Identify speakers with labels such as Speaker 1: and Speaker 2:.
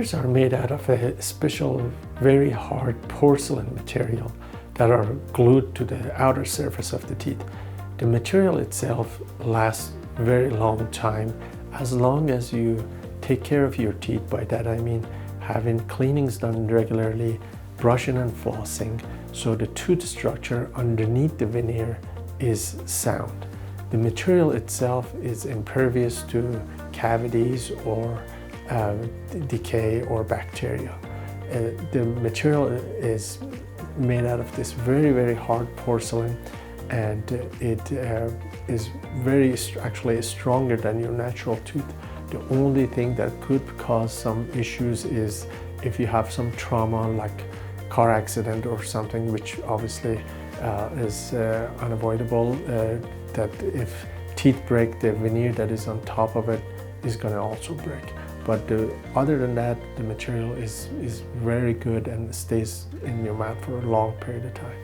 Speaker 1: veneers are made out of a special, very hard porcelain material that are glued to the outer surface of the teeth. The material itself lasts a very long time, as long as you take care of your teeth. By that I mean having cleanings done regularly, brushing and flossing, so the tooth structure underneath the veneer is sound. The material itself is impervious to cavities or decay or bacteria. The material is made out of this very, very hard porcelain, and it is actually stronger than your natural tooth. The only thing that could cause some issues is if you have some trauma like car accident or something, which obviously is unavoidable, that if teeth break, the veneer that is on top of it is going to also break. But other than that, the material is very good and stays in your mouth for a long period of time.